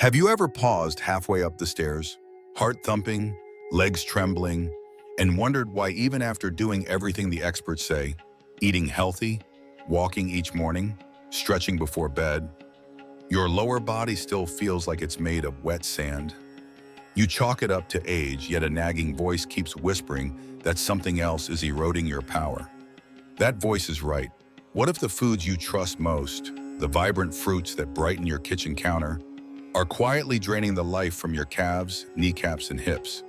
Have you ever paused halfway up the stairs, heart thumping, legs trembling, and wondered why even after doing everything the experts say, eating healthy, walking each morning, stretching before bed, your lower body still feels like it's made of wet sand? You chalk it up to age, yet a nagging voice keeps whispering that something else is eroding your power. That voice is right. What if the foods you trust most, the vibrant fruits that brighten your kitchen counter, are quietly draining the life from your calves, kneecaps, and hips?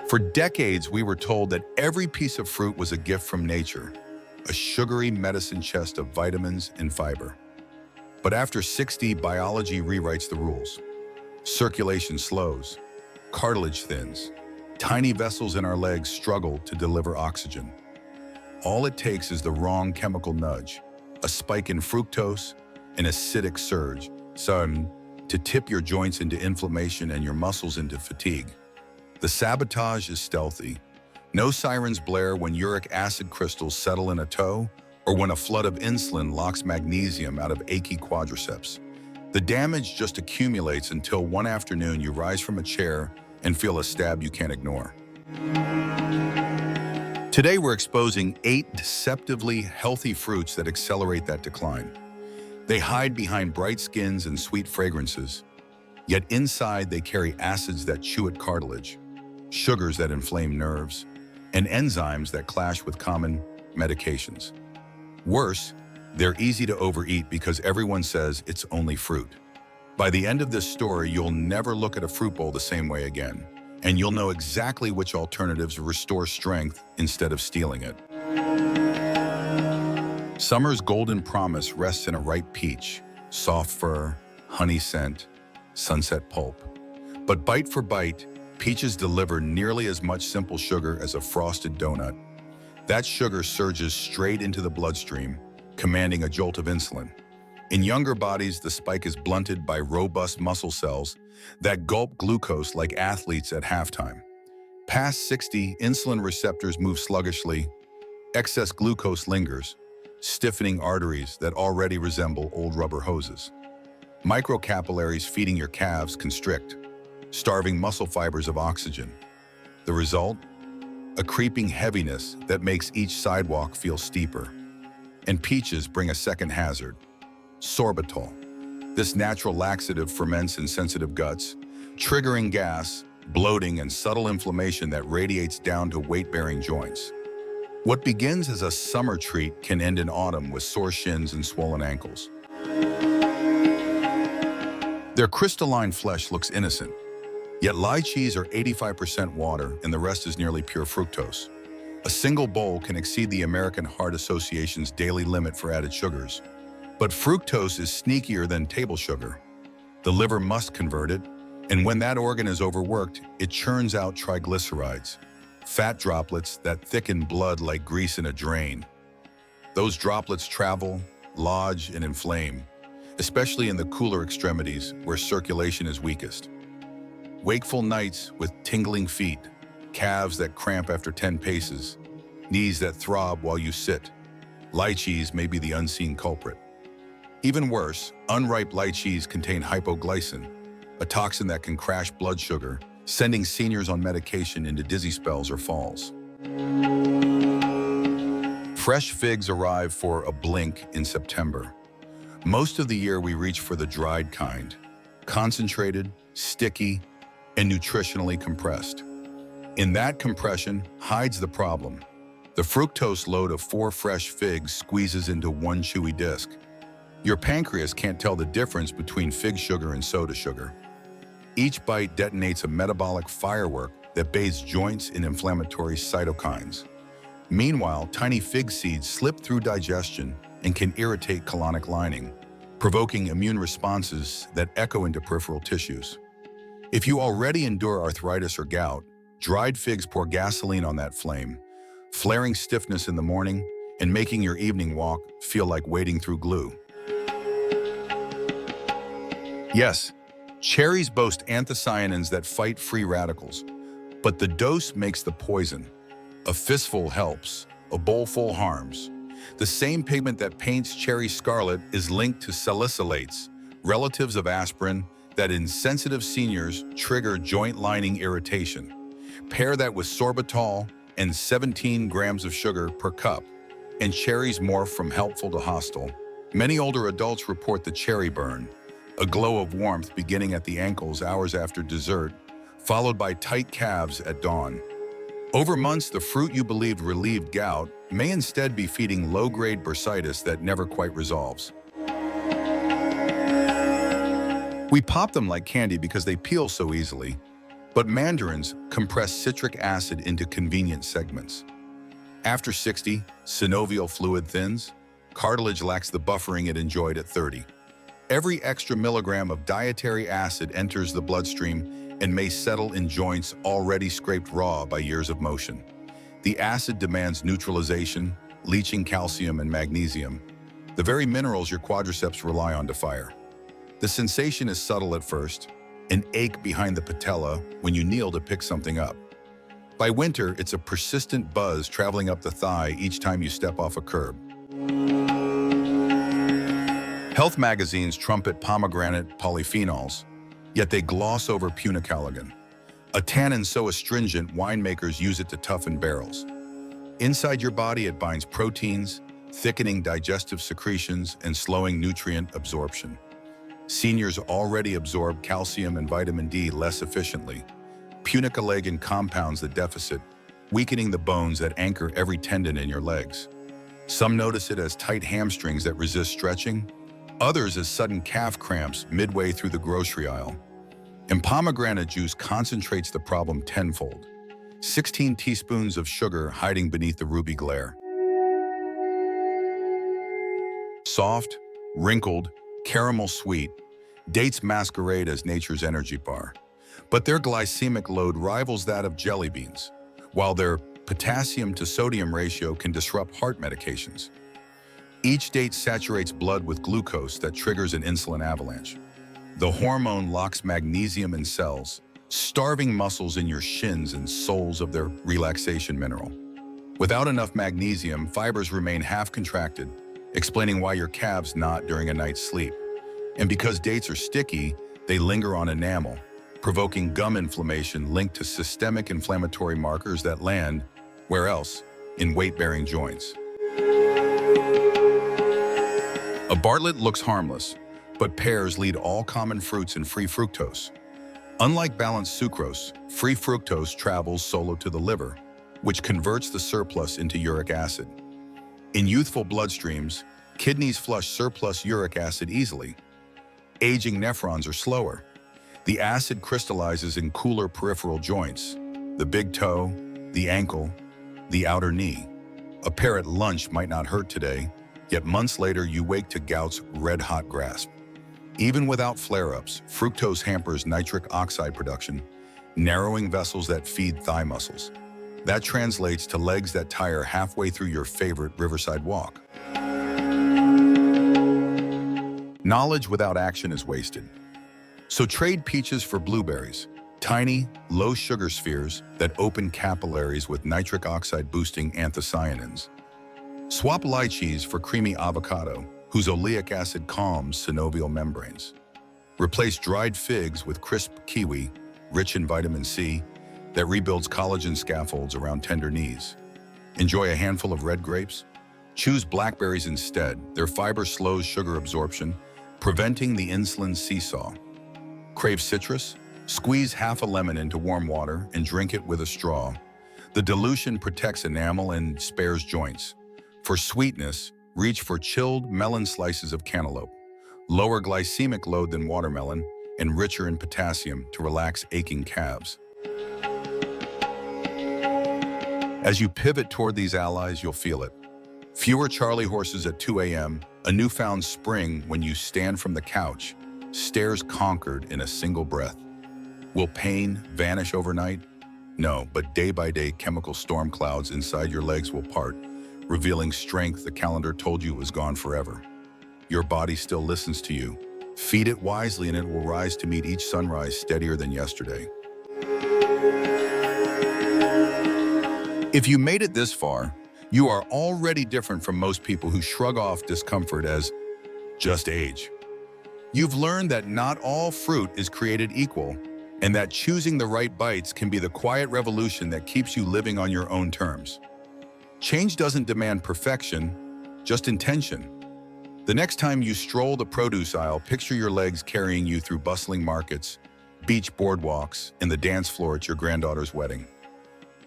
For decades, we were told that every piece of fruit was a gift from nature, a sugary medicine chest of vitamins and fiber. But after 60, biology rewrites the rules. Circulation slows, cartilage thins, tiny vessels in our legs struggle to deliver oxygen. All it takes is the wrong chemical nudge, a spike in fructose, an acidic surge, to tip your joints into inflammation and your muscles into fatigue. The sabotage is stealthy. No sirens blare when uric acid crystals settle in a toe or when a flood of insulin locks magnesium out of achy quadriceps. The damage just accumulates until one afternoon you rise from a chair and feel a stab you can't ignore. Today we're exposing 8 deceptively healthy fruits that accelerate that decline. They hide behind bright skins and sweet fragrances, yet inside they carry acids that chew at cartilage, sugars that inflame nerves, and enzymes that clash with common medications. Worse, they're easy to overeat because everyone says it's only fruit. By the end of this story, you'll never look at a fruit bowl the same way again, and you'll know exactly which alternatives restore strength instead of stealing it. Summer's golden promise rests in a ripe peach, soft fur, honey scent, sunset pulp. But bite for bite, peaches deliver nearly as much simple sugar as a frosted donut. That sugar surges straight into the bloodstream, commanding a jolt of insulin. In younger bodies, the spike is blunted by robust muscle cells that gulp glucose like athletes at halftime. Past 60, insulin receptors move sluggishly, excess glucose lingers, stiffening arteries that already resemble old rubber hoses. Microcapillaries feeding your calves constrict, starving muscle fibers of oxygen. The result? A creeping heaviness that makes each sidewalk feel steeper. And peaches bring a second hazard: sorbitol. This natural laxative ferments in sensitive guts, triggering gas, bloating, and subtle inflammation that radiates down to weight-bearing joints. What begins as a summer treat can end in autumn with sore shins and swollen ankles. Their crystalline flesh looks innocent, yet lychees are 85% water and the rest is nearly pure fructose. A single bowl can exceed the American Heart Association's daily limit for added sugars. But fructose is sneakier than table sugar. The liver must convert it, and when that organ is overworked, it churns out triglycerides, fat droplets that thicken blood like grease in a drain. Those droplets travel, lodge, and inflame, especially in the cooler extremities where circulation is weakest. Wakeful nights with tingling feet, calves that cramp after 10 paces, knees that throb while you sit. Lychees may be the unseen culprit. Even worse, unripe lychees contain hypoglycin, a toxin that can crash blood sugar, sending seniors on medication into dizzy spells or falls. Fresh figs arrive for a blink in September. Most of the year we reach for the dried kind, concentrated, sticky, and nutritionally compressed. In that compression hides the problem. The fructose load of 4 fresh figs squeezes into one chewy disc. Your pancreas can't tell the difference between fig sugar and soda sugar. Each bite detonates a metabolic firework that bathes joints in inflammatory cytokines. Meanwhile, tiny fig seeds slip through digestion and can irritate colonic lining, provoking immune responses that echo into peripheral tissues. If you already endure arthritis or gout, dried figs pour gasoline on that flame, flaring stiffness in the morning and making your evening walk feel like wading through glue. Yes, cherries boast anthocyanins that fight free radicals, but the dose makes the poison. A fistful helps, a bowlful harms. The same pigment that paints cherry scarlet is linked to salicylates, relatives of aspirin, that in sensitive seniors trigger joint lining irritation. Pair that with sorbitol and 17 grams of sugar per cup, and cherries morph from helpful to hostile. Many older adults report the cherry burn, a glow of warmth beginning at the ankles hours after dessert, followed by tight calves at dawn. Over months, the fruit you believed relieved gout may instead be feeding low-grade bursitis that never quite resolves. We pop them like candy because they peel so easily, but mandarins compress citric acid into convenient segments. After 60, synovial fluid thins, cartilage lacks the buffering it enjoyed at 30. Every extra milligram of dietary acid enters the bloodstream and may settle in joints already scraped raw by years of motion. The acid demands neutralization, leaching calcium and magnesium, the very minerals your quadriceps rely on to fire. The sensation is subtle at first, an ache behind the patella when you kneel to pick something up. By winter, it's a persistent buzz traveling up the thigh each time you step off a curb. Health magazines trumpet pomegranate polyphenols, yet they gloss over punicalagin, a tannin so astringent winemakers use it to toughen barrels. Inside your body, it binds proteins, thickening digestive secretions and slowing nutrient absorption. Seniors already absorb calcium and vitamin D less efficiently. Punicalagin compounds the deficit, weakening the bones that anchor every tendon in your legs. Some notice it as tight hamstrings that resist stretching, others as sudden calf cramps midway through the grocery aisle. And pomegranate juice concentrates the problem tenfold. 16 teaspoons of sugar hiding beneath the ruby glare. Soft, wrinkled, caramel sweet, dates masquerade as nature's energy bar. But their glycemic load rivals that of jelly beans, while their potassium to sodium ratio can disrupt heart medications. Each date saturates blood with glucose that triggers an insulin avalanche. The hormone locks magnesium in cells, starving muscles in your shins and soles of their relaxation mineral. Without enough magnesium, fibers remain half contracted, explaining why your calves knot during a night's sleep. And because dates are sticky, they linger on enamel, provoking gum inflammation linked to systemic inflammatory markers that land, where else? In weight-bearing joints. A Bartlett looks harmless, but pears lead all common fruits in free fructose. Unlike balanced sucrose, free fructose travels solo to the liver, which converts the surplus into uric acid. In youthful bloodstreams, kidneys flush surplus uric acid easily. Aging nephrons are slower. The acid crystallizes in cooler peripheral joints, the big toe, the ankle, the outer knee. A pear at lunch might not hurt today, yet months later you wake to gout's red-hot grasp. Even without flare-ups, fructose hampers nitric oxide production, narrowing vessels that feed thigh muscles. That translates to legs that tire halfway through your favorite riverside walk. Knowledge without action is wasted. So trade peaches for blueberries, tiny, low-sugar spheres that open capillaries with nitric oxide-boosting anthocyanins. Swap lychees for creamy avocado, whose oleic acid calms synovial membranes. Replace dried figs with crisp kiwi, rich in vitamin C, that rebuilds collagen scaffolds around tender knees. Enjoy a handful of red grapes? Choose blackberries instead. Their fiber slows sugar absorption, preventing the insulin seesaw. Crave citrus? Squeeze half a lemon into warm water and drink it with a straw. The dilution protects enamel and spares joints. For sweetness, reach for chilled melon slices of cantaloupe, lower glycemic load than watermelon, and richer in potassium to relax aching calves. As you pivot toward these allies, you'll feel it. Fewer Charlie horses at 2 a.m., a newfound spring when you stand from the couch, stairs conquered in a single breath. Will pain vanish overnight? No, but day by day, chemical storm clouds inside your legs will part, revealing strength the calendar told you was gone forever. Your body still listens to you. Feed it wisely and it will rise to meet each sunrise steadier than yesterday. If you made it this far, you are already different from most people who shrug off discomfort as just age. You've learned that not all fruit is created equal, and that choosing the right bites can be the quiet revolution that keeps you living on your own terms. Change doesn't demand perfection, just intention. The next time you stroll the produce aisle, picture your legs carrying you through bustling markets, beach boardwalks, and the dance floor at your granddaughter's wedding.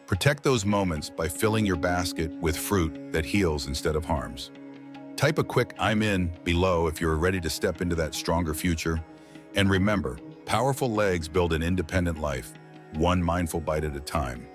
Protect those moments by filling your basket with fruit that heals instead of harms. Type a quick "I'm in" below if you're ready to step into that stronger future. And remember, powerful legs build an independent life, one mindful bite at a time.